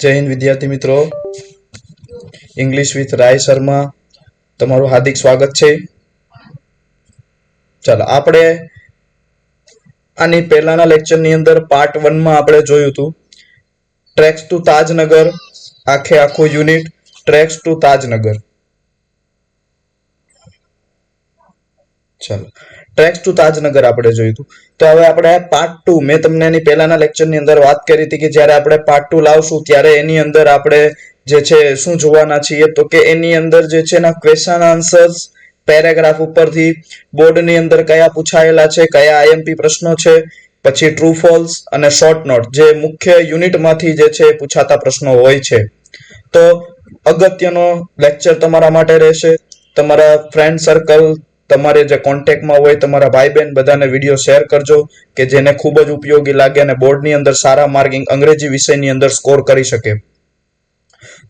જય હિન્દ વિદ્યાર્થી મિત્રો, ઇંગ્લિશ વિથ રાય શર્મા તમારું હાર્દિક સ્વાગત છે. ચાલો આપણે આની પહેલાના લેક્ચરની અંદર પાર્ટ 1 માં આપણે જોયું હતું ટ્રેક્સ ટુ તાજનગર, આખું યુનિટ ટ્રેક્સ ટુ તાજનગર. ચાલો ટ્રેક્સ ટુ તાજનગર આપણે જોયું હતું. તો હવે આપણે પાર્ટ 2, મેં તમને એની પહેલાના લેક્ચરની અંદર વાત કરી હતી કે જ્યારે આપણે પાર્ટ 2 લાવશું ત્યારે એની અંદર આપણે જે છે શું જોવાના છીએ, તો કે એની અંદર જે છે ના ક્વેશ્ચન આન્સર્સ પેરેગ્રાફ ઉપરથી બોર્ડની અંદર કયા પૂછાયેલા છે, કયા આઈએમપી પ્રશ્નો છે, પછી ટ્રુ ફોલ્સ અને શોર્ટ નોટ જે મુખ્ય યુનિટમાંથી જે છે પૂછાતા પ્રશ્નો હોય છે. તો અગત્યનો લેક્ચર તમારા માટે રહેશે. તમારા ફ્રેન્ડ સર્કલ, તમારે જે કોન્ટેક્ટમાં હોય, તમારા ભાઈ બહેન બધાને વિડીયો શેર કરજો કે જેને ખૂબ જ ઉપયોગી લાગે અને બોર્ડની અંદર સારા માર્કિંગ અંગ્રેજી વિષયની અંદર સ્કોર કરી શકે.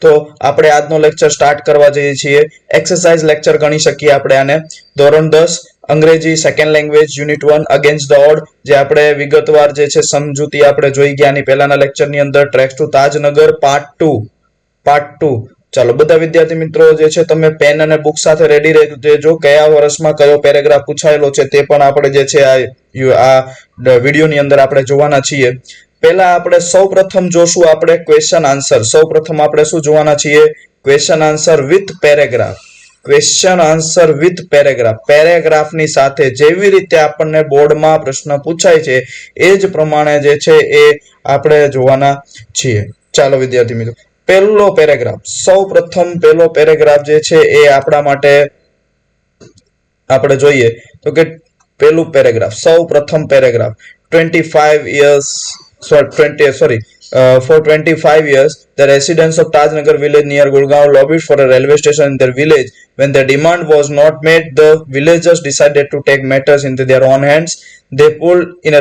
તો આપણે આજનો લેક્ચર સ્ટાર્ટ કરવા જઈએ છીએ. એક્સરસાઇઝ લેક્ચર ગણી શકીએ આપણે આને. ધોરણ 10 અંગ્રેજી second language unit 1 against the odd, જે આપણે વિગતવાર જે છે સમજૂતી આપણે જોઈ ગયા ની પહેલાના લેક્ચરની અંદર. Tracks to Tajnagar part 2. ચાલો બધા વિદ્યાર્થી મિત્રો જે છે તમે પેન અને બુક સાથે રેડી રહેજો. કયા વર્ષમાં કયો પેરેગ્રાફ પૂછાયેલો છે તે પણ આપણે જે છે આ વિડીયોની અંદર આપણે જોવાના છીએ. પહેલા આપણે સૌપ્રથમ જોશું આપણે ક્વેશ્ચન આન્સર. સૌપ્રથમ આપણે શું જોવાના છીએ? Question answer with paragraph. Question answer with paragraph. પેરેગ્રાફની સાથે જેવી રીતે આપણને બોર્ડમાં પ્રશ્ન પૂછાય છે એ જ પ્રમાણે જે છે એ આપણે જોવાના છીએ. ચાલો વિદ્યાર્થી મિત્રો, પહેલો પેરેગ્રાફ. સૌપ્રથમ પહેલો પેરેગ્રાફ જે છે એ આપણા માટે આપણે જોઈએ તો કે પહેલું પેરેગ્રાફ, સૌપ્રથમ paragraph. 25 years for 25 years the residents of Tajnagar village near Gurgaon lobbied for a railway station in their village. When their demand was not met, the villagers decided to take matters into their own hands. They pulled in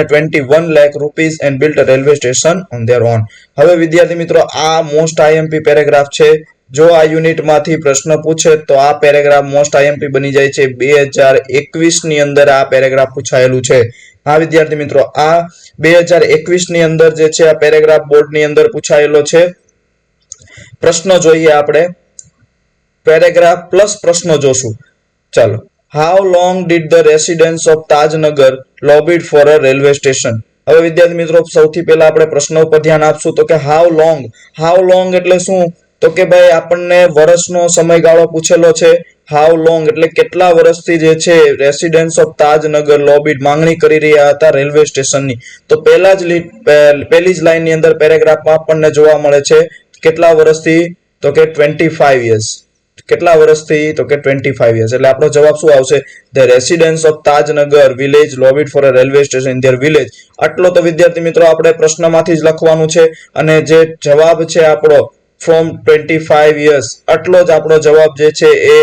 a 21 lakh rupees and built a railway station on their own. હવે વિદ્યાર્થી મિત્રો, આ most IMP paragraph છે. જો આ યુનિટમાંથી પ્રશ્ન પૂછે તો આ પેરેગ્રાફ મોસ્ટ આઈએમપી બની જાય છે. 2021 ની અંદર આ પેરેગ્રાફ પૂછાયેલું છે. હા વિદ્યાર્થી મિત્રો, આ 2021 ની અંદર જે છે આ પેરેગ્રાફ બોર્ડની અંદર પૂછાયેલો છે. પ્રશ્નો જોઈએ આપણે. પેરેગ્રાફ પ્લસ પ્રશ્નો જોશું. ચાલો. How long did the residents of Tajnagar lobbied for a railway station? હવે વિદ્યાર્થી મિત્રો, સૌથી પહેલા આપણે પ્રશ્નો પર ધ્યાન આપશું. તો કે હાઉ લોંગ એટલે શું? તો કે ભાઈ આપણને વર્ષનો સમયગાળો પૂછેલો છે. હાઉ લોંગ એટલે કેટલા વર્ષથી જે છે રેસિડેન્ટ્સ ઓફ તાજનગર લોબીડ માંગણી કરી રહ્યા હતા રેલવે સ્ટેશનની. તો પહેલી જ લાઈનની અંદર પેરેગ્રાફમાં આપણને જોવા મળે છે કેટલા વર્ષથી? તો કે 25 years. કેટલા વર્ષથી? તો કે 25 years. એટલે આપણો જવાબ શું આવશે? The residents of Tajnagar village lobbied for a railway station in their village. આટલો તો વિદ્યાર્થી મિત્રો આપણે પ્રશ્નમાંથી જ લખવાનું છે અને જે જવાબ છે આપણો from 25 years, આટલો જ આપણો જવાબ જે છે એ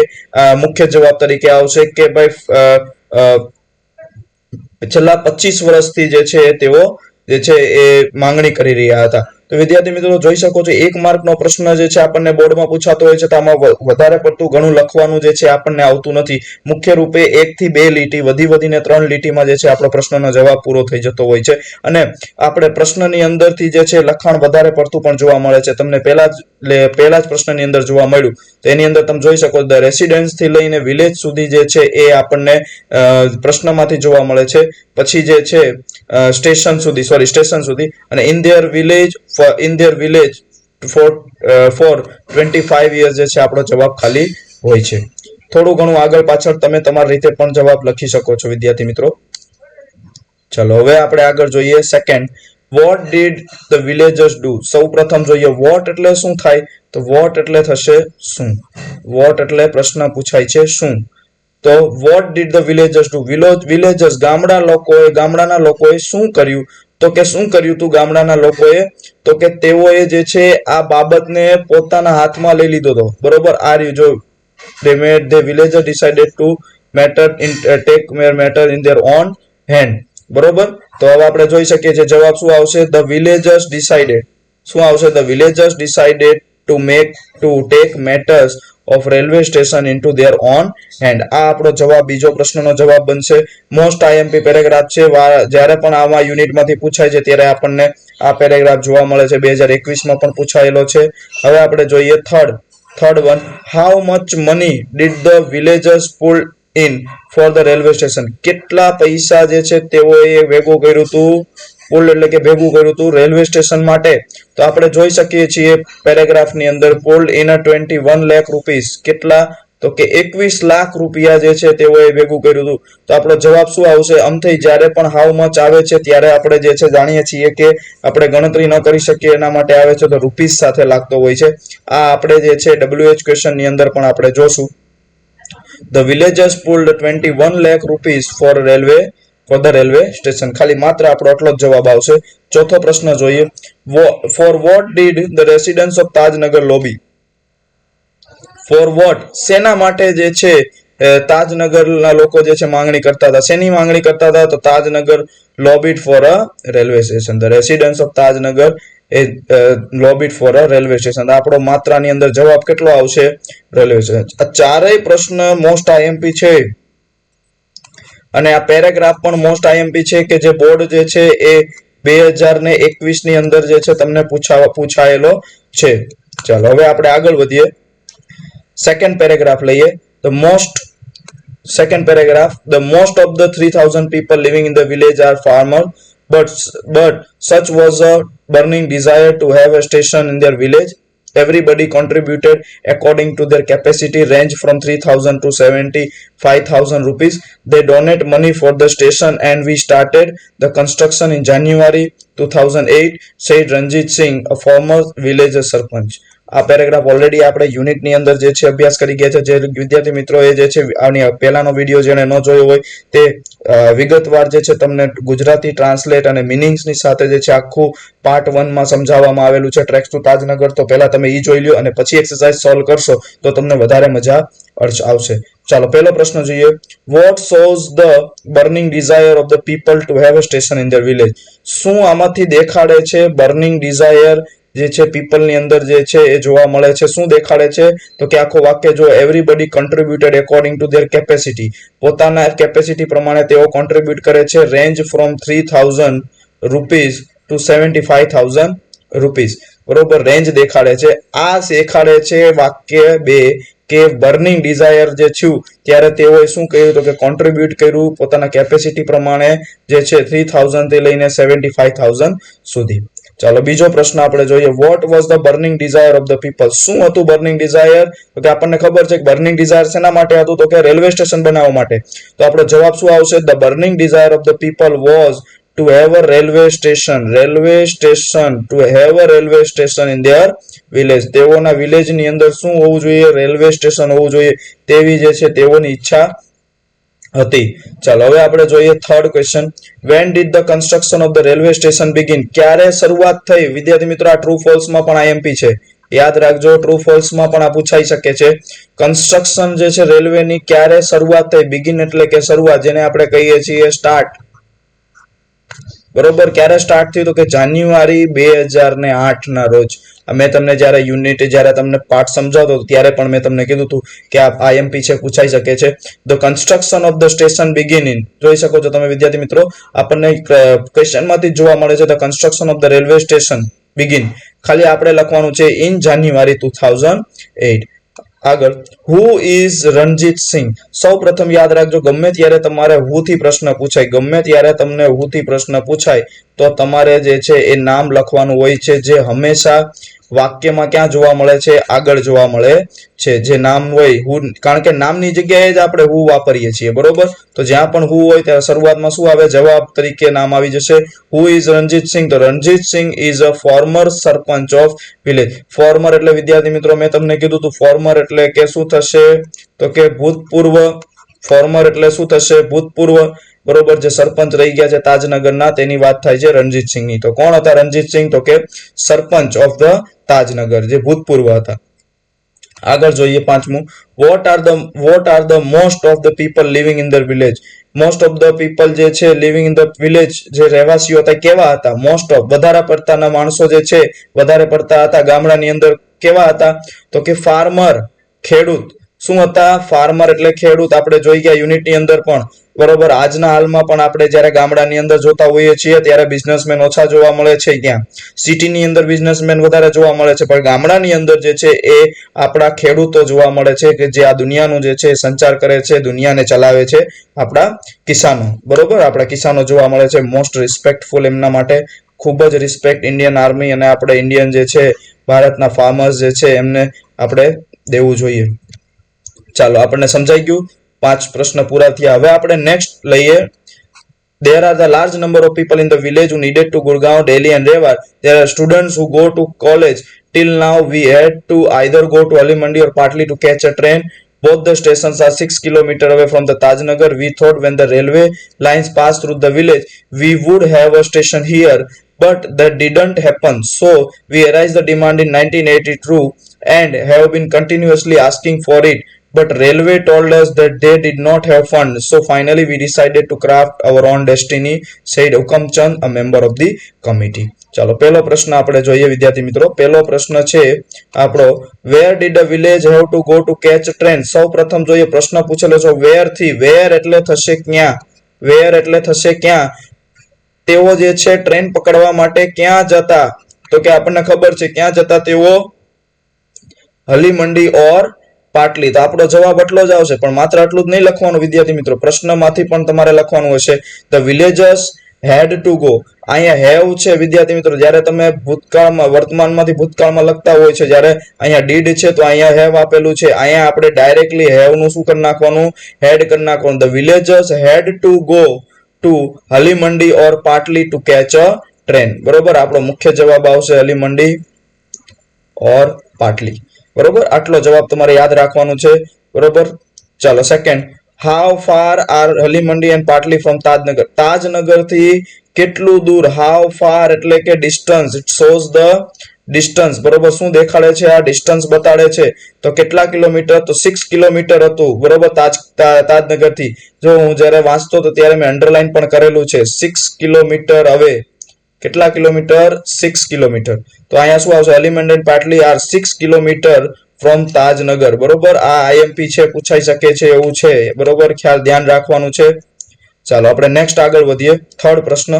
મુખ્ય જવાબ તરીકે આવશે કે ભાઈ છેલ્લા 25 વર્ષથી જે છે તેઓ જે છે એ માંગણી કરી રહ્યા હતા. તો વિદ્યાર્થી મિત્રો જોઈ શકો છો, 1 માર્કનો પ્રશ્ન જે છે આપણને બોર્ડમાં પૂછાતો હોય છે તો આમાં વધારે પડતું ઘણું લખવાનું જે છે આપણને આવતું નથી. મુખ્ય રૂપે 1 થી 2 લીટી, વધીને 3 લીટીમાં જે છે આપણો પ્રશ્નનો જવાબ પૂરો થઈ જતો હોય છે. અને આપણે પ્રશ્નની અંદરથી જે છે લખાણ વધારે પડતું પણ જોવા મળે છે. તમને પહેલા જ પ્રશ્નની અંદર જોવા મળ્યું તો એની અંદર તમે જોઈ શકો ધ રેસિડેન્સ થી લઈને વિલેજ સુધી જે છે એ આપણને પ્રશ્નમાંથી જોવા મળે છે. પછી જે છે સ્ટેશન સુધી અને in their village for 25 years જે છે આપણો જવાબ ખાલી હોય છે. થોડું ઘણું આગળ પાછળ તમે તમારી રીતે પણ જવાબ લખી શકો છો વિદ્યાર્થી મિત્રો. ચલો હવે આપણે આગળ જોઈએ. Second, what did the villagers do? સૌપ્રથમ જોઈએ what એટલે શું થાય? તો what એટલે થશે શું. what એટલે પ્રશ્ન પૂછાય છે શું. તો what did the villagers do? villagers ગામડાના લોકોએ શું કર્યું? તો કે શું કર્યું તું ગામડાના લોકોએ? તો કે તેઓએ જે છે આ બાબતને પોતાના હાથમાં લઈ લીધો હતો. બરોબર, આ રહ્યું જો the villagers decided to take matter in their own hand. બરોબર, તો હવે આપણે જોઈ શકીએ છીએ જવાબ શું આવશે? the villagers decided. શું આવશે? the villagers decided to take matters of railway station into their own hand. આ આપણો જવાબ બીજો પ્રશ્નનો જવાબ બનશે. મોસ્ટ આઈએમપી પેરેગ્રાફ છે. જ્યારે પણ આમાં યુનિટમાંથી પૂછાય છે ત્યારે આપણને આ પેરેગ્રાફ જોવા મળે છે. 2021માં પણ પૂછાયેલો છે. હવે આપણે જોઈએ third one. How much money did the villagers pull in for the railway station. કેટલા પૈસા જે છે તેઓએ ભેગું કર્યું હતું, પુલ એટલે કે ભેગું કર્યું હતું રેલવે સ્ટેશન માટે. તો આપણે જોઈ શકીએ છીએ પેરેગ્રાફની અંદર પુલ ઇન 21 લાખ રૂપીસ. કેટલા? તો કે 21 લાખ રૂપિયા જે છે તેઓએ ભેગું કર્યું હતું. તો આપણો જવાબ શું આવશે? આમથી જ્યારે પણ હાઉ મચ આવે છે ત્યારે આપણે જે છે જાણીએ છીએ કે આપણે ગણતરી ન કરી શકીએ, એના માટે આવે છે તો રૂપીસ સાથે લાગતો હોય છે. આ આપણે જે છે WH ક્વેશ્ચનની અંદર પણ આપણે જોશું. The villagers pulled 21 lakh rupees for the railway station. ખાલી માત્ર આપણો આટલો જ જવાબ આવશે. ચોથો પ્રશ્ન જોઈએ. For what did the residents of Tajnagar lobby? For what? શેના માટે જે છે તાજનગરના લોકો જે છે માંગણી કરતા હતા? શેની માંગણી કરતા હતા? તો Tajnagar lobbied for a railway station. The residents of Tajnagar lobbied for a railway station. આપણો માત્રાની અંદર જવાબ કેટલો આવશે? Railway station. આ ચારેય પ્રશ્ન મોસ્ટ આઈએમપી છે અને આ પેરેગ્રાફ પણ મોસ્ટ આઈએમપી છે કે જે બોર્ડ જે છે એ 2021 ની અંદર જે છે તમને પૂછાયેલો છે. ચાલો હવે આપણે આગળ વધીએ. સેકન્ડ પેરેગ્રાફ લઈએ. Second paragraph. The most of the 3,000 people living in the village are farmers, but such was a burning desire to have a station in their village. Everybody contributed according to their capacity, range from 3,000 to 75,000 rupees. They donate money for the station and we started the construction in January 2008, said Ranjit Singh, a former village sarpanch. આ paragraph already આપણે યુનિટની અંદર જે છે અભ્યાસ કરી ગયા છે. જે વિદ્યાર્થી મિત્રોએ જે છે આની પહેલાનો વિડીયો જેને ન જોયો હોય તે વિગતવાર જે છે તમને ગુજરાતી ટ્રાન્સલેટ અને મિનિંગ્સની સાથે જે છે આખું પાર્ટ 1 માં સમજાવવામાં આવેલું છે. ટ્રેક્સ ટુ તાજનગર તો પહેલા તમે ઈ જોઈ લ્યો અને પછી એક્સરસાઇઝ સોલ્વ કરશો તો તમને વધારે મજા આવશે. ચાલો પહેલો પ્રશ્ન જોઈએ. What shows the burning desire of the people to have a station in their village. શું આમાંથી દેખાડે છે બર્નિંગ ડિઝાયર જે છે પીપલની અંદર જે છે એ જોવા મળે છે? શું દેખાડે છે? તો કે આખો વાક્ય જો everybody contributed according to their capacity. પોતાના કેપેસિટી પ્રમાણે તેઓ કોન્ટ્રીબ્યુટ કરે છે. Range from 3,000 rupees to 75,000 rupees. બરોબર, રેન્જ દેખાડે છે. આ દેખાડે છે વાક્ય 2 કે બર્નિંગ ડિઝાયર જે થયું ત્યારે તેઓએ શું કહ્યું તો કે કોન્ટ્રીબ્યુટ કર્યું પોતાના કેપેસિટી પ્રમાણે જે છે 3,000 થી લઈને 75,000 સુધી. ચાલો બીજો પ્રશ્ન આપણે જોઈએ. What was the burning desire of the people. શું હતું બર્નિંગ ડિઝાયર? તો કે આપણને ખબર છે કે બર્નિંગ ડિઝાયર શેના માટે હતું? તો કે રેલવે સ્ટેશન બનાવવા માટે. તો આપણો જવાબ શું આવશે? The burning desire of the people was to have a railway station to have a railway station in their village. તેઓના વિલેજ ની અંદર શું હોવું જોઈએ? રેલવે સ્ટેશન હોવું જોઈએ તેવી જે છે તેઓની ઈચ્છા હતી. ચાલો હવે આપણે જોઈએ third question. when did the construction of the railway station begin? ક્યારે શરૂઆત થઈ? વિદ્યાર્થી મિત્રો આ ટ્રુ ફોલ્સ માં પણ આઈએમપી છે, યાદ રાખજો. ટ્રુ ફોલ્સ માં પણ આ પૂછાઈ શકે છે. કન્સ્ટ્રક્શન જે છે રેલવે ની ક્યારે શરૂઆત થઈ? બિગિન એટલે કે શરૂઆત, જેને આપણે કહીએ છીએ સ્ટાર્ટ. બરોબર, ક્યારે સ્ટાર્ટ થયું? તો કે જાન્યુઆરી 2008 ના રોજ. મેં તમને જ્યારે યુનિટ જ્યારે તમને પાર્ટ સમજાવતો ત્યારે પણ મેં તમને કીધું હતું કે આ આઈએમપી છે, પૂછાઈ શકે છે. The construction of the station begin in. જોઈ શકો છો તમે વિદ્યાર્થી મિત્રો, આપણને ક્વેશ્ચનમાંથી જોવા મળે છે the construction of the railway station begin. ખાલી આપણે લખવાનું છે ઇન જાન્યુઆરી 2008. આગળ, હુ ઇઝ રણજીત સિંહ. સૌ પ્રથમ યાદ રાખજો, ગમે ત્યારે તમારે હુ થી પ્રશ્ન પૂછાય, ગમે ત્યારે તમને હુ થી પ્રશ્ન પૂછાય તો તમારે જે છે એ નામ લખવાનું હોય છે, જે હંમેશા વાક્યમાં ક્યાં જોવા મળે છે? આગળ જોવા મળે છે. જે નામ હોય હુ, કારણ કે નામની જગ્યાએ જ આપણે હુ વાપરીએ છીએ. બરોબર, તો જ્યાં પણ હુ હોય ત્યારે શરૂઆતમાં શું આવે? જવાબ તરીકે નામ આવી જશે. Who is Ranjit Singh? તો Ranjit Singh is a former sarpanch of village. Former એટલે વિદ્યાર્થી મિત્રો મેં તમને કીધું હતું ફોર્મર એટલે કે શું થશે? તો કે ભૂતપૂર્વ. ફોર્મર એટલે શું થશે? ભૂતપૂર્વ. બરોબર, જે સરપંચ રહી ગયા છે તાજનગરના તેની વાત થાય છે રણજીત સિંહની. તો કોણ હતા રણજીત સિંહ? તો કે સરપંચ ઓફ ધ તાજનગર, જે ભૂતપૂર્વ હતા. આગળ જોઈએ પાંચમું. What are the most of the people living in the village. Most of the people જે છે લિવિંગ ઇન ધ વિલેજ, જે રહેવાસીઓ હતા કેવા હતા? મોસ્ટ ઓફ, વધારે પડતાના માણસો જે છે વધારે પડતા હતા ગામડાની અંદર કેવા હતા? તો કે ફાર્મર. ખેડૂત શું હતા? ફાર્મર એટલે ખેડૂત. આપણે જોઈ ગયા યુનિટની અંદર પણ, બરોબર. આજના હાલમાં પણ આપણે જ્યારે ગામડાની અંદર જોતા હોઈએ છીએ ત્યારે બિઝનેસમેન ઓછા જોવા મળે છે. ક્યાં સિટીની અંદર બિઝનેસમેન વધારે જોવા મળે છે, પણ ગામડાની અંદર જે છે એ આપણા ખેડૂતો જોવા મળે છે કે જે આ દુનિયાનું જે છે સંચાર કરે છે, દુનિયાને ચલાવે છે. આપણા કિસાનો, બરોબર. આપણા કિસાનો જોવા મળે છે. મોસ્ટ રિસ્પેક્ટફુલ એમના માટે ખૂબ જ રિસ્પેક્ટ ઇન્ડિયન આર્મી અને આપણે ઇન્ડિયન જે છે ભારતના ફાર્મર્સ જે છે એમને આપણે દેવું જોઈએ. ચાલો, આપણને સમજાઈ ગયું. 5 પ્રશ્ન પૂરા થયા. હવે આપણે નેક્સ્ટ લઈએ. There are the large number of people in the village who needed to Gurgaon, Delhi and Rewar. There are students who go to college. Till now we had to either go to Ali Mandi or partly to catch a train. Both the stations are 6 kilometers away from the Tajnagar. We thought when the railway lines pass through the village, we would have a station here, but that didn't happen. So we raised the demand in 1982 and have been continuously asking for it. But railway told us that they did not have funds. So finally we decided to craft our own destiny, said Hukam Chand, a member of the committee. ચાલો, પહેલો પ્રશ્ન આપણે જોઈએ વિદ્યાર્થી મિત્રો. પહેલો પ્રશ્ન છે આપણો, where did a village have to go to catch train. સૌ પ્રથમ જોઈએ પ્રશ્ન પૂછેલો છે વેર થી. વેર એટલે થશે ક્યાં? વેર એટલે થશે ક્યાં? તેઓ જે છે ટ્રેન પકડવા માટે ક્યાં જતા? તો કે આપણને ખબર છે ક્યાં જતા તેઓ? હલી મંડી ઓર પાટલી. તો આપણો જવાબ એટલો જ આવશે, પણ માત્ર આટલું જ નહીં લખવાનું વિદ્યાર્થી મિત્રો, પ્રશ્નમાંથી પણ તમારે લખવાનું હશે. The villagers had to go. અહીંયા હેવ છે વિદ્યાર્થી મિત્રો, જ્યારે તમે ભૂતકાળમાં વર્તમાનમાંથી ભૂતકાળમાં લખતા હોય છે, જ્યારે અહીંયા ડીડ છે તો અહીંયા હેવ આપેલું છે. અહીંયા આપણે ડાયરેક્ટલી હેવ નું શું કરી નાખવાનું? હેડ કરી નાખવાનું. The villagers had to go to Halimandi or Patli to catch a train. બરોબર, આપણો મુખ્ય જવાબ આવશે હલીમંડી ઓર પાટલી. બરોબર, આટલો જવાબ તમારે યાદ રાખવાનો છે. બરોબર, ચાલો second. How far are Halimandi and Patli from Tajnagar. Tajnagar થી કેટલું દૂર? હાઉ ફાર એટલે કે distance. It shows the distance. બરોબર, શું દેખાડે છે? આ ડિસ્ટન્સ બતાડે છે. તો કેટલા કિલોમીટર? તો 6 કિલોમીટર હતું. બરોબર, તાજનગર થી. જો હું જ્યારે વાંચતો તો ત્યારે મેં અંડરલાઈન પણ કરેલું છે. 6 કિલોમીટર હવે. કેટલા કિલોમીટર? 6 કિલોમીટર. તો અહીંયા શું આવશે? હલીમંડી એન્ડ પાટલી આર 6 કિલોમીટર ફ્રોમ તાજનગર. બરોબર, આ આઈએમપી છે, પૂછાઈ શકે છે એવું છે. બરોબર, ખ્યાલ ધ્યાન રાખવાનું છે. ચાલો આપણે નેક્સ્ટ આગળ વધીએ. થર્ડ પ્રશ્ન,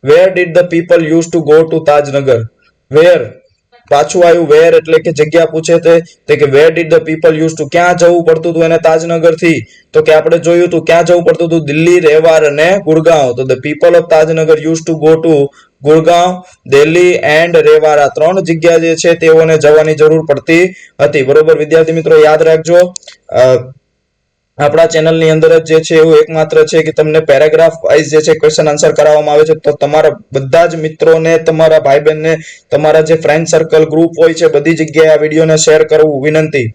where did the people use to go to Tajnagar. Where પાછું આવ્યું. વેર એટલે કે જગ્યા પૂછે તે કે where did the people use to, ક્યાં જવું પડતું હતું એને તાજનગર થી? તો કે આપણે જોયું હતું ક્યાં જવું પડતું હતું? દિલ્હી, રેવાર અને ગુડગાંવ. તો the people of Tajnagar use to go two Gurgaon, Delhi and Rewari. આ 3 જગ્યા જે છે તેઓને જવાની જરૂર પડતી હતી. બરોબર વિદ્યાર્થી મિત્રો, યાદ રાખજો. આપણા ચેનલની અંદર જ જે છે એવું એકમાત્ર છે કે તમને પેરેગ્રાફ વાઇઝ જે છે ક્વેશ્ચન આન્સર કરાવવામાં આવે છે. તો તમારા બધા જ મિત્રોને, તમારા ભાઈ બહેનને, તમારા જે ફ્રેન્ડ સર્કલ ગ્રુપ હોય છે, બધી જગ્યાએ આ વિડીયોને શેર કરવું વિનંતી.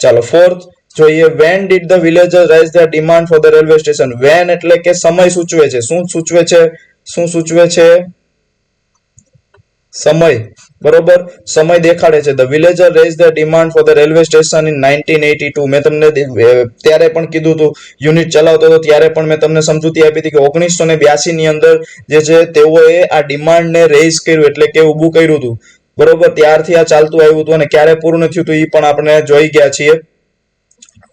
ચાલો ફોર્થ જોઈએ. When did the villagers raise their demand for the railway station. When એટલે કે સમય સૂચવે છે. શું સૂચવે છે? શું સૂચવે છે? સમય. બરોબર, સમય દેખાડે છે. The villager raise the demand for the railway station in 1982. મેં તમને ત્યારે પણ કીધું હતું, યુનિટ ચલાવતો હતો ત્યારે પણ મેં તમને સમજૂતી આપી હતી કે 1982 ની અંદર જે છે તેઓએ આ ડિમાન્ડને રેઝ કર્યું, એટલે કે ઊભું કર્યું હતું. બરોબર, ત્યારથી આ ચાલતું આવ્યું હતું અને ક્યારે પૂર્ણ થયું હતું એ પણ આપણે જોઈ ગયા છીએ.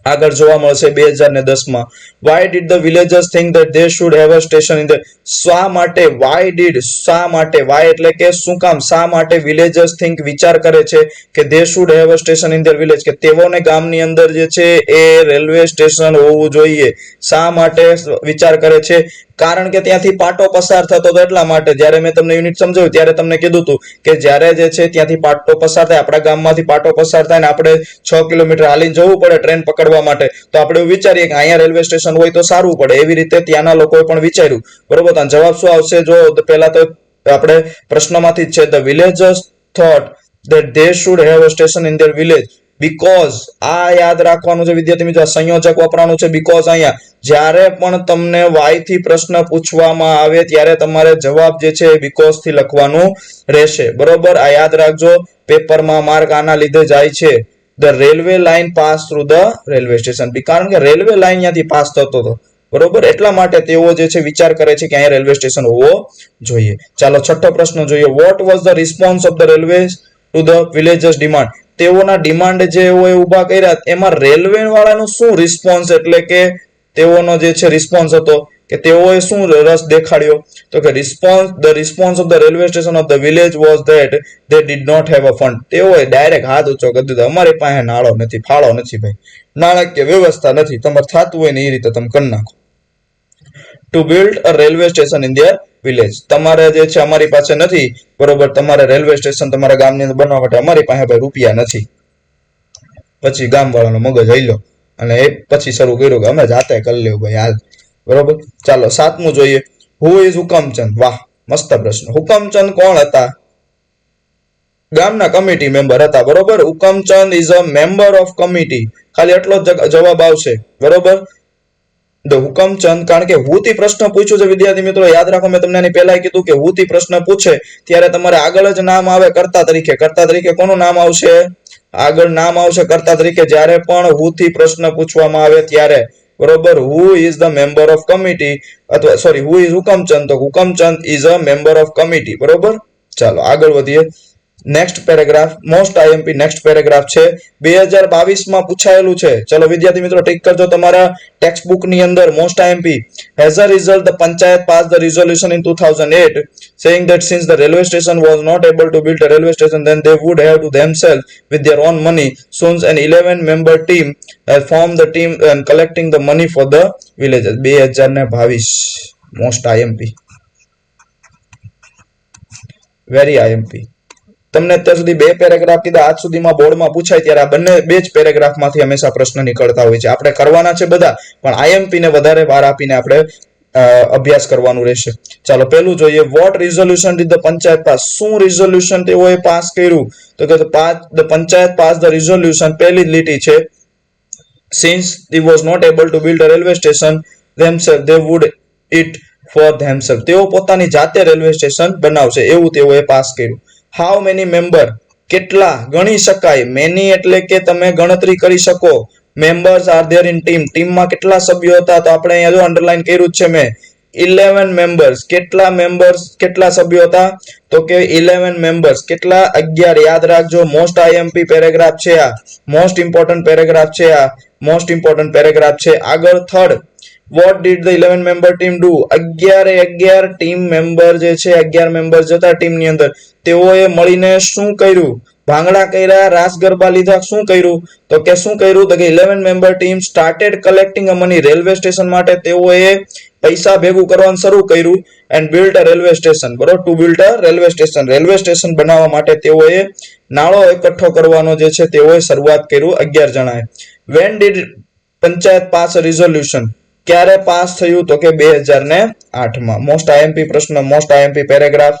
આગળ જોવા મળશે 2010 માં. Why did the villagers think that they should have a station in the. શા માટે? વાય ડીડ, શા માટે? વાય એટલે કે શું કામ? શા માટે વિલેજર્સ થિંક વિચાર કરે છે કે they should have a station in their village, કે તેઓને ગામની અંદર જે છે એ રેલવે સ્ટેશન હોવું જોઈએ. શા માટે વિચાર કરે છે? કારણ કે ત્યાંથી પાટો પસાર થતો હતો એટલા માટે. જ્યારે મેં તમને યુનિટ સમજાવ્યું ત્યારે તમને કીધું હતું કે જ્યારે જે છે ત્યાંથી પાટો પસાર થાય, આપણા ગામમાંથી પાટો પસાર થાય ને આપણે 6 કિલોમીટર હાલીને જવું પડે ટ્રેન પકડવા માટે, તો આપણે એવું વિચારીએ કે અહીંયા રેલવે સ્ટેશન હોય તો સારું પડે. એવી રીતે ત્યાંના લોકોએ પણ વિચાર્યું. બરોબર, તો જવાબ શું આવશે? જો પહેલા તો આપણે પ્રશ્નમાંથી જ છે. The villagers thought that they should have a station in their village because. આ યાદ રાખવાનું છે વિદ્યાર્થી મિત્રો, સંયોજક વાપરવાનું છે because. અહીંયા જ્યારે પણ તમને વાય થી પ્રશ્ન પૂછવામાં આવે ત્યારે તમારે જવાબ જે છે because થી લખવાનું રહેશે. બરોબર, આ યાદ રાખજો. પેપરમાં માર્ક આના લીધે જાય છે. The railway line pass through the railway station, કારણ કે રેલવે લાઇન ત્યાંથી પાસ થતો હતો. બરોબર, એટલા માટે તેઓ જે છે વિચાર કરે છે કે અહીંયા રેલવે સ્ટેશન હોવો જોઈએ. ચાલો છઠ્ઠો પ્રશ્ન જોઈએ. What was the response of the railway to the villagers demand. તેઓના ડિમાન્ડ જે હોય ઉભા કર્યા એમાં રેલવે વાળાનો શું રિસ્પોન્સ એટલે કે તેઓનો જે છે રિસ્પોન્સ હતો કે તેઓએ શું રસ દેખાડ્યો તો કે response of the railway station of the village was that they did not have a fund. તેઓએ ડાયરેક્ટ હાથ ઊંચો કરી દીધો, અમારી પાસે નાળો નથી, ફાળો નથી ભાઈ, નાણાકીય વ્યવસ્થા નથી, તમારે થતું હોય ને એ રીતે તમે કરી નાખો. Two build a railway station in their village. તમારે જે છે અમારી પાસે નથી, બરોબર, તમારે રેલવે સ્ટેશન તમારા ગામની અંદર બનવા માટે અમારી પાસે ભાઈ રૂપિયા નથી. પછી ગામ વાળાનો મગજ હઈલો અને એ પછી શરૂ કર્યું કે અમે જાતે કરી લેવું ભાઈ હાલ. બરોબર, ચાલો 7મું જોઈએ. Who is Hukamchand? વાહ, મસ્ત પ્રશ્ન. હુકમચંદ કોણ હતા? ગામના કમિટી મેમ્બર હતા. બરોબર, Hukamchand is a member of committee. ખાલી એટલો જ જવાબ આવશે. બરોબર, ધ હુકમચંદ. કારણ કે હુથી પ્રશ્ન પૂછ્યું છે વિદ્યાર્થી મિત્રો, યાદ રાખો મેં તમને પહેલા કીધું કે હુથી પ્રશ્ન પૂછે ત્યારે તમારે આગળ જ નામ આવે કર્તા તરીકે. કર્તા તરીકે કોનું નામ આવશે? આગળ નામ આવશે કર્તા તરીકે જ્યારે પણ હુથી પ્રશ્ન પૂછવામાં આવે ત્યારે. બરોબર, who is the member of committee અથવા સોરી હુ ઇઝ હુકમચંદ, તો Hukamchand is a member of committee. બરોબર, ચાલો આગળ વધીએ. Next paragraph, most IMP next paragraph છે 2022 માં પૂછાયેલું છે. ચલો વિદ્યાર્થી મિત્રો ટીક કરજો તમારા ટેક્સ્ટ બુક ની અંદર most IMP. As a result the panchayat pass the resolution in 2008 saying that since the railway station was not able to build a railway station then they would have to themselves with their own money. Soon an 11-member team formed the team and collecting the money for the villages. 2022 most IMP, very IMP. તમને અત્યાર સુધી 2 paragraph કીધા, આજ સુધીમાં બોર્ડમાં પૂછાય ત્યારે આ બંને 2 જ પેરેગ્રાફમાંથી હંમેશા પ્રશ્ન નીકળતા હોય છે. આપણે કરવાના છે બધા, પણ આઈએમપી ને વધારે વાર આપીને આપણે અભ્યાસ કરવાનું રહેશે. ચાલો પહેલું જોઈએ. What resolution did the panchayat pass? શું રિઝોલ્યુશન તેઓએ પાસ કર્યું? તો કે the panchayat pass the resolution. પહેલી જ લીટી છે, since they was not able to build a railway station themselves they would it for themselves. તેઓ પોતાની જાતે રેલવે સ્ટેશન બનાવશે એવું તેઓએ પાસ કર્યું. How many member? કેટલા? ગણી શકાય. મેની એટલે કે તમે ગણતરી કરી શકો. Members are there in team. ટીમમાં કેટલા સભ્યો હતા? તો આપણે અહીંયા જો અંડરલાઈન કર્યું જ છે મેં, 11 મેમ્બર્સ. કેટલા મેમ્બર્સ, કેટલા સભ્યો હતા? તો કે 11 મેમ્બર્સ. કેટલા? 11. યાદ રાખજો, મોસ્ટ આઈએમપી પેરેગ્રાફ છે આ, મોસ્ટ ઇમ્પોર્ટન્ટ પેરેગ્રાફ છે આ, મોસ્ટ ઇમ્પોર્ટન્ટ પેરેગ્રાફ છે. આગળ third, what did the 11-member team do? 11 team member જે છે, 11 મેમ્બર જતા ટીમની અંદર, તેઓએ મળીને શું કર્યું? ભાંગડા કર્યા, રાસ ગરબા લીધા, શું કર્યું? તો કે શું કર્યું? તો કે 11-member ટીમ સ્ટાર્ટેડ કલેક્ટિંગ અ મની. રેલવે સ્ટેશન માટે તેઓએ પૈસા ભેગું કરવાનું શરૂ કર્યું. And built a railway station. બરોબર, ટુ બિલ્ટ અ રેલવે સ્ટેશન. રેલવે સ્ટેશન બનાવવા માટે તેઓએ નાળો એકઠો કરવાનો જે છે તેઓએ શરૂઆત કર્યું 11 જણાએ. When did panchayat pass a resolution? ક્યારે પાસ થયું? તો કે 2008માં. મોસ્ટ આઈએમપી પ્રશ્ન, મોસ્ટ આઈએમપી પેરેગ્રાફ.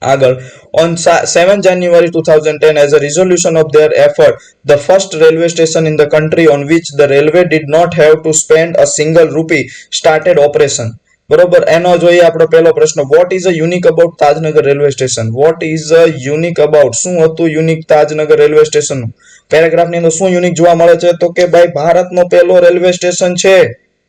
આગળ, on 7 January 2010 as a resolution of their effort the first railway station in the country on which the railway did not have to spend a single rupee started operation. બરોબર, એનો જોઈએ આપણો પહેલો પ્રશ્ન. What is a unique about Tajnagar railway station? What is a unique about? શું હતું unique Tajnagar railway સ્ટેશનનું? પેરેગ્રાફની અંદર શું યુનિક જોવા મળે છે? તો કે ભાઈ ભારતનો પહેલો રેલવે સ્ટેશન છે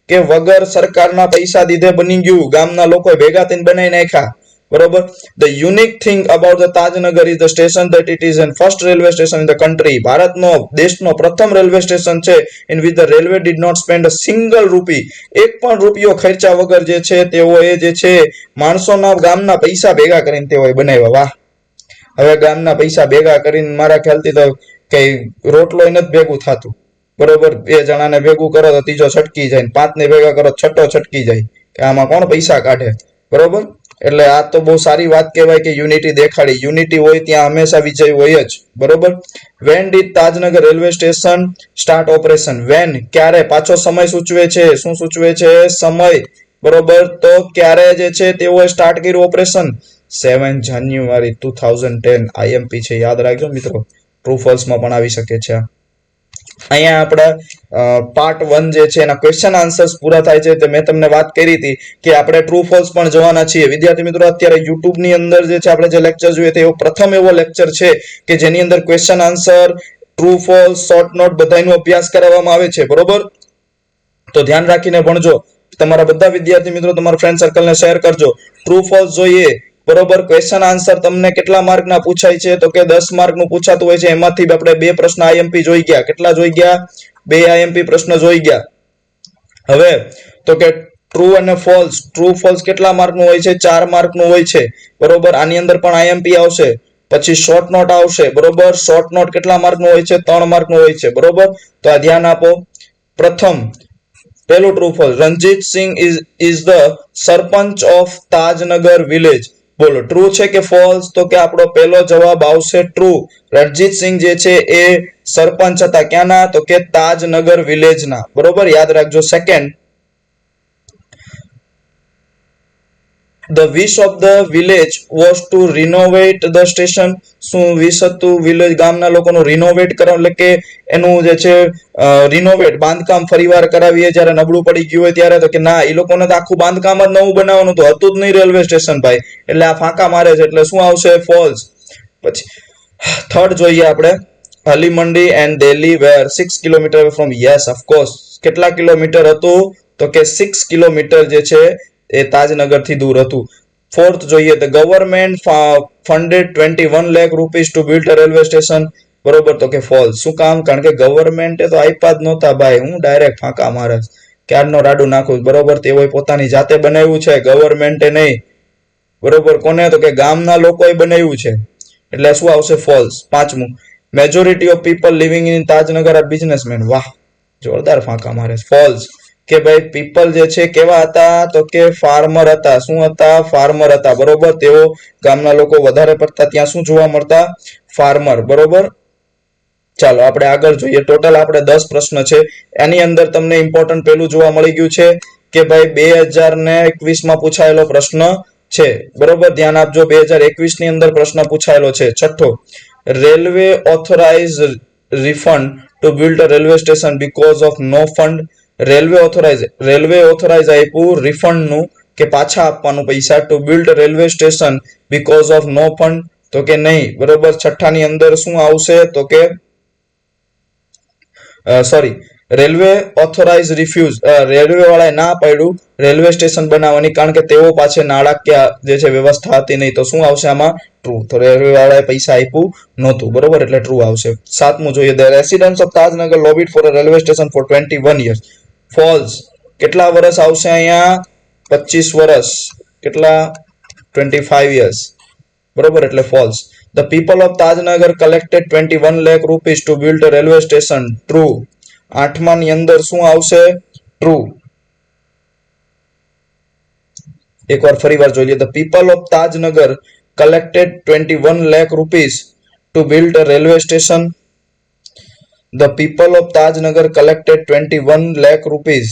કે વગર સરકારના પૈસા દીધે બની ગયું, ગામના લોકો ભેગા થઈને બનાવી નાખ્યા. બરોબર, the unique thing about the Tajnagar is the station that it is the first railway station in the country. ભારતનો દેશનો પ્રથમ રેલવે સ્ટેશન છે in which the railway did not spend a single rupee. એક પણ રૂપિયો ખર્ચા વગર જે છે તેઓએ જે છે માણસોના ગામના પૈસા ભેગા કરીને તેઓએ બનાવ્યા. વાહ, હવે ગામના પૈસા ભેગા કરીને મારા ખ્યાલથી તો કઈ રોટલો નથી ભેગું થતું. બરોબર, 2 જણાને ભેગું કરો તો ત્રીજો છટકી જાય, 5 ને ભેગા કરો છઠ્ઠો છટકી જાય, કે આમાં કોણ પૈસા કાઢે? બરોબર, એટલે આ તો બહુ સારી વાત કહેવાય કે યુનિટી દેખાડી. યુનિટી હોય ત્યાં હંમેશા વિજય હોય જ. બરોબર, when did Tajnagar railway station start operation? When, ક્યારે? પાછો સમય સૂચવે છે. શું સૂચવે છે? સમય. બરોબર, તો ક્યારે જે છે તેઓએ સ્ટાર્ટ કર્યું ઓપરેશન? 7 જાન્યુઆરી 2010. આઈએમપી છે, યાદ રાખજો મિત્રો. ટ્રુ ફોલ્સમાં પણ આવી શકે છે. અહીંયા આપણા પાર્ટ 1 જે છે એના ક્વેશ્ચન આન્સર્સ પૂરા થાય છે. તો મેં તમને વાત કરી હતી કે આપણે ટ્રુ ફોલ્સ પણ જોવાના છીએ. વિદ્યાર્થી મિત્રો, અત્યારે યુટ્યુબ ની અંદર જે છે આપણે જે લેક્ચર જોઈએ તે પ્રથમ એવો લેક્ચર છે કે જેની અંદર question answer, true false, short note બધાનો અભ્યાસ કરવામાં આવે છે. બરોબર, તો ધ્યાન રાખીને ભણજો. તમારા બધા વિદ્યાર્થી મિત્રો તમારા ફ્રેન્ડ સર્કલને શેર કરજો. ટ્રુ ફોલ્સ જોઈએ. બરોબર. ક્વેશ્ચન આન્સર તમને કેટલા માર્કના પૂછાય છે તો કે 10 માર્કનું પૂછાતું હોય છે. એમાંથી આપણે 2 પ્રશ્ન આઈએમપી જોઈ ગયા. કેટલા જોઈ ગયા? 2 આઈએમપી પ્રશ્ન જોઈ ગયા. હવે તો કે ટ્રુ અને ફોલ્સ. ટ્રુ ફોલ્સ કેટલા માર્કનું હોય છે? 4 માર્કનું હોય છે. બરોબર. આની અંદર પણ આઈએમપી આવશે. પછી શોર્ટ નોટ આવશે. બરોબર. શોર્ટ નોટ કેટલા માર્કનું હોય છે? 3 માર્કનું હોય છે. બરોબર. તો આ ધ્યાન આપો. પ્રથમ પેલું true false. Ranjit Singh is the sarpanch of Tajnagar village. બોલો ટ્રુ છે કે ફોલ્સ? તો કે આપણો પહેલો જવાબ આવશે ટ્રુ. રણજીત સિંહ જે છે એ સરપંચ હતા. ક્યાંના? તો કે તાજનગર વિલેજના. બરોબર. યાદ રાખજો. Second, the wish of the village was to renovate the station. શું વિશ હતું વિલેજ ગામના લોકોનું? રિનોવેટ કરવા, એટલે કે એનું જે છે રિનોવેટ, બાંધકામ ફરીવાર કરાવીએ જ્યારે નબળું પડી ગયું હોય ત્યારે. તો કે ના, એ લોકોને તો આખું બાંધકામ જ નવું બનાવવાનું તો હતું જ નહીં રેલવે સ્ટેશન ભાઈ. એટલે આ ફાંકા મારે છે. એટલે શું આવશે? ફોલ્સ. પછી થર્ડ જોઈએ આપણે. Halimandi and Delhi were 6 kilometre from. Yes, of course. કેટલા કિલોમીટર હતું? તો કે 6 કિલોમીટર જે છે એ તાજનગર થી દૂર હતું. ફોર્થ જોઈએ. The government funded 21 lakh rupees to build a railway station. બરોબર. તો કે ફોલ્સ. શું કામ? કારણ કે ગવર્મેન્ટે તો આપ્યા જ નહોતા ભાઈ. હું ડાયરેક્ટ ફાંકા મારે ક્યારનો રાડું નાખું. બરોબર. તેઓએ પોતાની જાતે બનાવ્યું છે, ગવર્મેન્ટે નહીં. બરોબર. કોને? તો કે ગામના લોકોએ બનાવ્યું છે. એટલે શું આવશે? ફોલ્સ. પાંચમું, majority of people living in Tajnagar are businessmen. વાહ, જોરદાર ફાંકા મારે. ફોલ્સ. કે ભાઈ પીપલ જે છે કેવા હતા? તો કે ફાર્મર હતા. શું હતા? ફાર્મર હતા. બરોબર. તેઓ ગામના લોકો વધારે પડતા ત્યાં શું જોવા મળતા? ફાર્મર. બરોબર. ચાલો આપણે આગળ જોઈએ. ટોટલ આપણે 10 પ્રશ્ન છે. એની અંદર તમને ઇમ્પોર્ટન્ટ પેલું જોવા મળી ગયું છે કે ભાઈ 2021 માં પૂછાયેલો પ્રશ્ન છે. બરોબર. ધ્યાન આપજો. 2021 ની અંદર પ્રશ્ન પૂછાયેલો છે. છઠ્ઠો, railway authorise refund to build a railway station because of no fund. Railway authorise આપ્યું રિફંડ નું, કે પાછા આપવાનું પૈસા, to build railway station because of no fund. તો કે નહીં. બરોબર. છઠ્ઠાની અંદર શું આવશે? તો કે sorry, railway authorise refuse. Railway વાળાએ ના પાડ્યું રેલવે સ્ટેશન બનાવવાની, કારણ કે તેઓ પાસે નાણાકીય જે છે વ્યવસ્થા હતી નહીં. તો શું આવશે આમાં? ટ્રુ. તો રેલવે વાળાએ પૈસા આપ્યું નહોતું. બરોબર. એટલે ટ્રુ આવશે. સાતમું જોઈએ. The residents of Tajnagar lobbied for a railway station for 21 years. False. કેટલા વર્ષ આવશે અહીંયા? 25 વર્ષ. કેટલા? 25 years. બરોબર. એટલે false. The people of Tajnagar collected 21 lakh rupees to build a railway station. True. આઠમાની અંદર શું આવશે? ટ્રુ. એકવાર ફરીવાર જોઈ લઈએ. The people of Tajnagar collected 21 lakh rupees to build a railway station. The people of Tajnagar collected 21 lakh rupees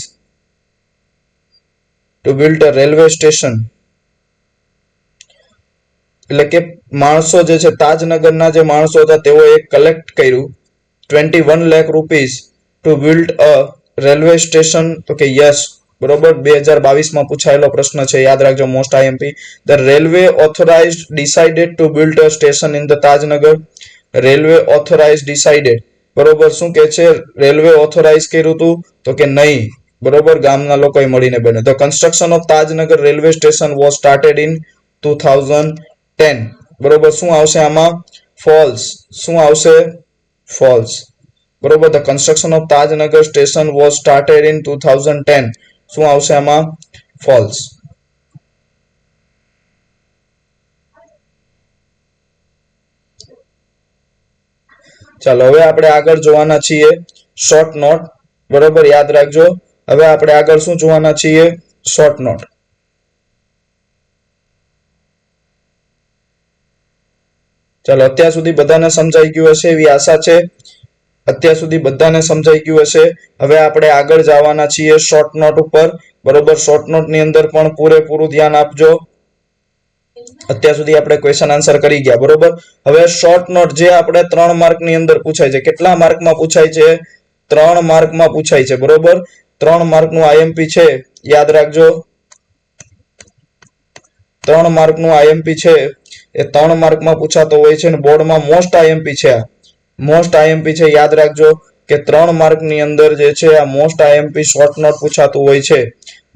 to build a railway station. એટલે કે માણસો જે છે તાજનગરના જે માણસો હતા તેઓએ કલેક્ટ કર્યું 21 lakh rupees to build a railway station. તો કે યસ. બરોબર. 2022 માં પૂછાયેલો પ્રશ્ન છે. યાદ રાખજો. Most IMP. The railway authorised decided to build a station in the Tajnagar. Railway authorise decided. બરોબર. શું કે છે? રેલવે ઓથોરાઇઝ કર્યું હતું. તો કે નહીં. બરોબર. ગામના લોકોએ મળીને બને. The construction of Tajnagar railway station was started in 2010. બરોબર. શું આવશે આમાં? ફોલ્સ. શું આવશે? ફોલ્સ. બરોબર. The construction of Tajnagar station was started in 2010. શું આવશે આમાં? ફોલ્સ. ચાલો હવે આપણે આગળ જોવાના છીએ શોર્ટ નોટ. બરોબર. યાદ રાખજો. હવે આપણે આગળ શું જોવાના છીએ? Short note. ચાલો અત્યાર સુધી બધાને સમજાઈ ગયું હશે એવી આશા છે. અત્યાર સુધી બધાને સમજાઈ ગયું હશે. હવે આપણે આગળ જવાના છીએ શોર્ટ નોટ ઉપર. બરોબર. શોર્ટ નોટ ની અંદર પણ પૂરેપૂરું ધ્યાન આપજો. અત્યાર સુધી આપણે ક્વેશ્ચન આન્સર કરી ગયા. બરોબર. હવે શોર્ટ નોટ જે આપણે 3 માર્કની અંદર પૂછાય છે. કેટલા માર્કમાં પૂછાય છે? 3 માર્કમાં પૂછાય છે. બરોબર. 3 માર્કનું આઈએમપી છે. યાદ રાખજો. 3 માર્કનું આઈએમપી છે. એ 3 માર્કમાં પૂછાતો હોય છે અને બોર્ડમાં મોસ્ટ આઈએમપી છે. મોસ્ટ આઈએમપી છે. યાદ રાખજો કે 3 માર્કની અંદર જે છે આ મોસ્ટ આઈએમપી શોર્ટ નોટ પૂછાતું હોય છે.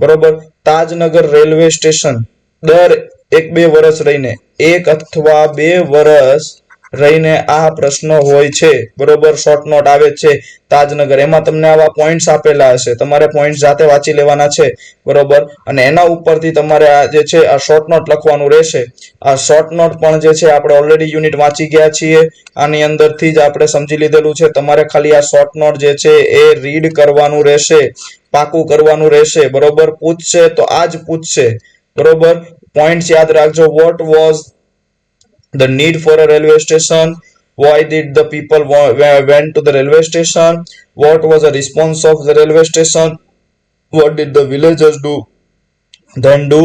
બરોબર. તાજનગર રેલવે સ્ટેશન દર 1-2 વર્ષ રહીને, 1 અથવા 2 વર્ષ રહીને આ પ્રશ્ન હોય છે, બરોબર. શોર્ટ નોટ આવે છે તાજનગર, એમાં તમને આવા પોઈન્ટ્સ આપેલા હશે, તમારે પોઈન્ટ જાતે વાંચી લેવાના છે, બરોબર. અને એના ઉપરથી તમારે આ જે છે આ શોર્ટ નોટ લખવાનું રહેશે. આ શોર્ટ નોટ પણ જે છે આપણે ઓલરેડી યુનિટ વાંચી ગયા છીએ, આની અંદરથી જ આપણે સમજી લીધેલું છે. તમારે ખાલી આ શોર્ટ નોટ જે છે એ રીડ કરવાનું રહેશે, પાકું કરવાનું રહેશે, બરોબર. પૂછશે તો આ જ પૂછશે, બરોબર. પોઈન્ટ્સ યાદ રાખજો. What was the need for a railway station? Why did the people went to the railway station? What was the response of the railway station? What did the villagers do then do?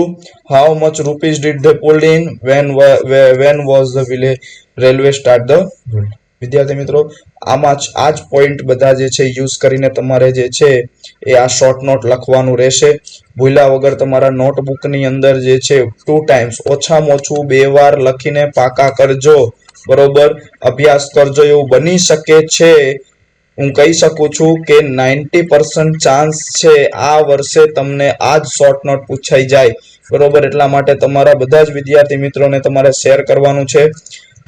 How much rupees did they pull in? When was the railway start the build? વિદ્યાર્થી મિત્રો, આમાં આ જ point બધા જે છે use કરીને તમારે જે છે એ આ શોર્ટ નોટ લખવાનું રહેશે. ભૂલ્યા વગર તમારા નોટબુકની અંદર જે છે 2 ટાઈમ્સ, ઓછામાં ઓછું 2 વાર લખીને પાકા કરજો, બરોબર. અભ્યાસ કરજો. એવું બની શકે છે, હું કહી શકું છું કે 90% ચાન્સ છે આ વર્ષે તમને આ જ શોર્ટ નોટ પૂછાઈ જાય, બરોબર. એટલા માટે તમારા બધા જ વિદ્યાર્થી મિત્રોને તમારે શેર કરવાનું છે.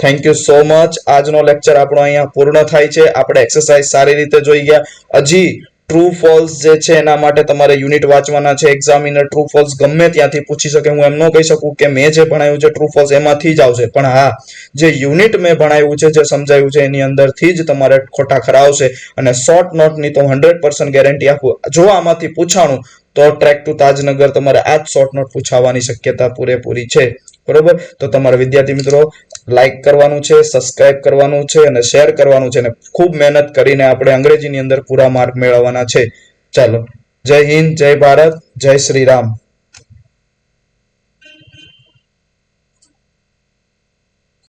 Thank you so much. આજનો લેક્ચર આપણો અહીંયા પૂર્ણ થાય છે. આપણે એક્સરસાઇઝ સારી રીતે જોઈ ગયા. હજી ટ્રુ ફોલ્સ જે છે એના માટે તમારે યુનિટ વાંચવાના છે. એક્ઝામિનર ટ્રુ ફોલ્સ ગમે ત્યાંથી પૂછી શકે. હું એમ ન કહી શકું કે મેં જે ભણાવ્યું છે ટ્રુ ફોલ્સ એમાંથી જ આવશે, પણ હા, જે યુનિટ મેં ભણાવ્યું છે, જે સમજાવ્યું છે એની અંદરથી જ તમારે ખોટા ખરા આવશે. અને શોર્ટ નોટની તો 100% ગેરંટી આપું. જો આમાંથી પૂછાણું તો ટ્રેક ટુ તાજનગર તમારે આ જ શોર્ટ નોટ પૂછાવાની શક્યતા પૂરેપૂરી છે, બરોબર. તો તમારા વિદ્યાર્થી મિત્રો લાઈક કરવાનું છે, સબસ્ક્રાઇબ કરવાનું છે અને શેર કરવાનું છે, અને ખૂબ મહેનત કરીને આપણે અંગ્રેજીની અંદર પૂરા માર્ક મેળવવાના છે. ચાલો, જય હિન્દ, જય ભારત, જય શ્રી રામ.